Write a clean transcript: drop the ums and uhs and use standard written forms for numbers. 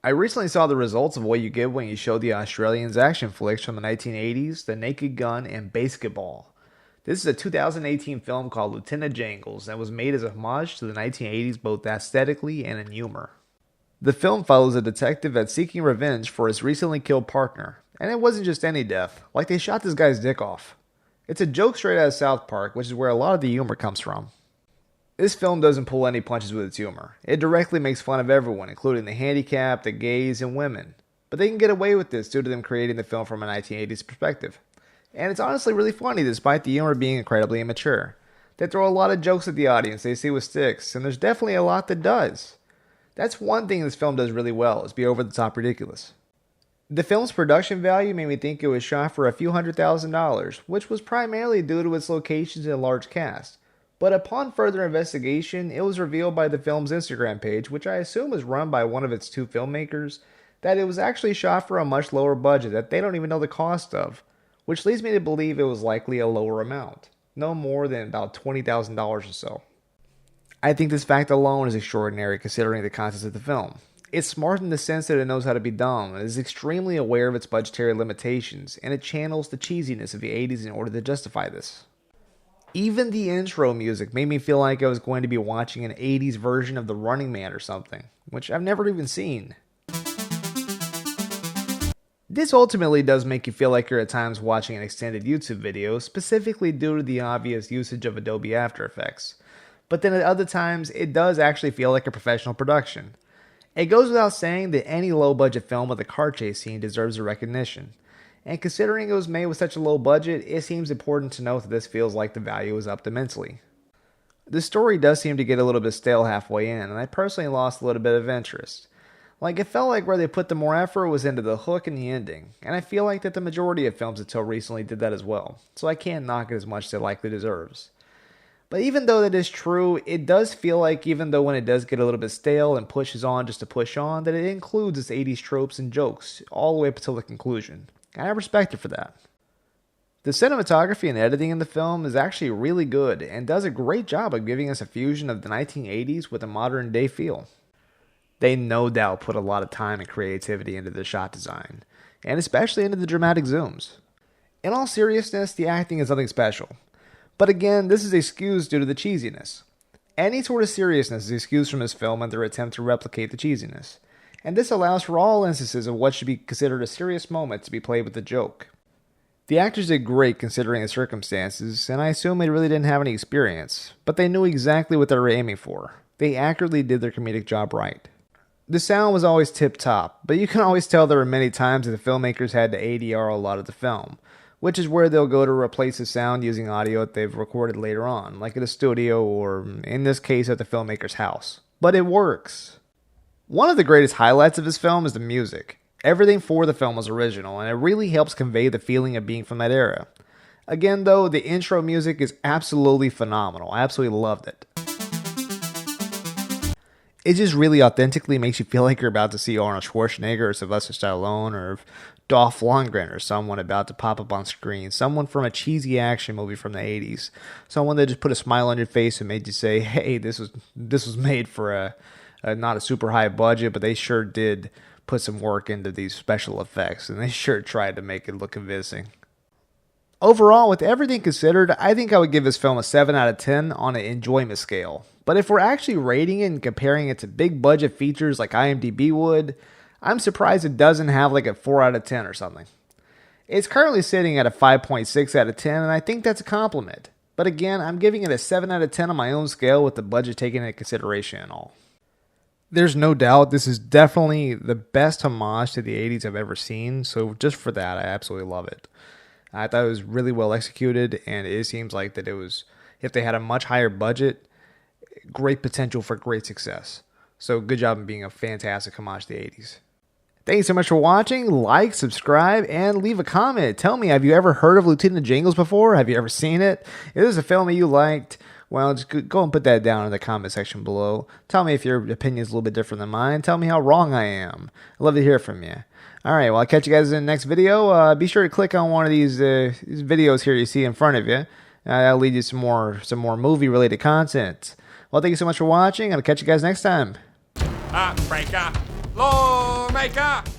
I recently saw the results of what you get when you show the Australians action flicks from the 1980s, The Naked Gun, and Basketball. This is a 2018 film called Lieutenant Jangles that was made as a homage to the 1980s both aesthetically and in humor. The film follows a detective that's seeking revenge for his recently killed partner, and it wasn't just any death, like they shot this guy's dick off. It's a joke straight out of South Park, which is where a lot of the humor comes from. This film doesn't pull any punches with its humor. It directly makes fun of everyone, including the handicapped, the gays, and women. But they can get away with this due to them creating the film from a 1980s perspective. And it's honestly really funny despite the humor being incredibly immature. They throw a lot of jokes at the audience they see with sticks, and there's definitely a lot that does. That's one thing this film does really well, is be over the top ridiculous. The film's production value made me think it was shot for a few $100,000, which was primarily due to its locations and large cast. But upon further investigation, it was revealed by the film's Instagram page, which I assume was run by one of its two filmmakers, that it was actually shot for a much lower budget that they don't even know the cost of, which leads me to believe it was likely a lower amount, no more than about $20,000 or so. I think this fact alone is extraordinary considering the context of the film. It's smart in the sense that it knows how to be dumb, and is extremely aware of its budgetary limitations, and it channels the cheesiness of the 80s in order to justify this. Even the intro music made me feel like I was going to be watching an 80s version of The Running Man or something, which I've never even seen. This ultimately does make you feel like you're at times watching an extended YouTube video, specifically due to the obvious usage of Adobe After Effects. But then at other times, it does actually feel like a professional production. It goes without saying that any low-budget film with a car chase scene deserves a recognition. And considering it was made with such a low budget, it seems important to note that this feels like the value is upped immensely. The story does seem to get a little bit stale halfway in, and I personally lost a little bit of interest. Like, it felt like where they put the more effort was into the hook and the ending, and I feel like that the majority of films until recently did that as well, so I can't knock it as much as it likely deserves. But even though that is true, it does feel like even though when it does get a little bit stale and pushes on just to push on, that it includes its 80s tropes and jokes all the way up until the conclusion. And I respect it for that. The cinematography and editing in the film is actually really good and does a great job of giving us a fusion of the 1980s with a modern day feel. They no doubt put a lot of time and creativity into the shot design, and especially into the dramatic zooms. In all seriousness, the acting is nothing special. But again, this is excused due to the cheesiness. Any sort of seriousness is excused from this film in their attempt to replicate the cheesiness. And this allows for all instances of what should be considered a serious moment to be played with a joke. The actors did great considering the circumstances, and I assume they really didn't have any experience, but they knew exactly what they were aiming for. They accurately did their comedic job right. The sound was always tip-top, but you can always tell there were many times that the filmmakers had to ADR a lot of the film, which is where they'll go to replace the sound using audio that they've recorded later on, like at a studio or, in this case, at the filmmaker's house. But it works. One of the greatest highlights of this film is the music. Everything for the film was original, and it really helps convey the feeling of being from that era. Again, though, the intro music is absolutely phenomenal. I absolutely loved it. It just really authentically makes you feel like you're about to see Arnold Schwarzenegger or Sylvester Stallone or Dolph Lundgren or someone about to pop up on screen. Someone from a cheesy action movie from the 80s. Someone that just put a smile on your face and made you say, hey, this was made for a not a super high budget, but they sure did put some work into these special effects, and they sure tried to make it look convincing. Overall, with everything considered, I think I would give this film a 7 out of 10 on an enjoyment scale. But if we're actually rating it and comparing it to big budget features like IMDb would, I'm surprised it doesn't have like a 4 out of 10 or something. It's currently sitting at a 5.6 out of 10, and I think that's a compliment. But again, I'm giving it a 7 out of 10 on my own scale with the budget taken into consideration and all. There's no doubt this is definitely the best homage to the 80s I've ever seen, so just for that, I absolutely love it. I thought it was really well executed, and it seems like that it was, if they had a much higher budget, great potential for great success. So good job in being a fantastic homage to the 80s. Thank you so much for watching. Like, subscribe, and leave a comment. Tell me, have you ever heard of Lieutenant Jangles before? Have you ever seen it? If this is a film that you liked, well, just go and put that down in the comment section below. Tell me if your opinion is a little bit different than mine. Tell me how wrong I am. I'd love to hear from you. All right, well, I'll catch you guys in the next video. Be sure to click on one of these videos here you see in front of you. That'll lead you to some more movie-related content. Well, thank you so much for watching. I'll catch you guys next time. Heartbreaker, lawmaker. filmmaker!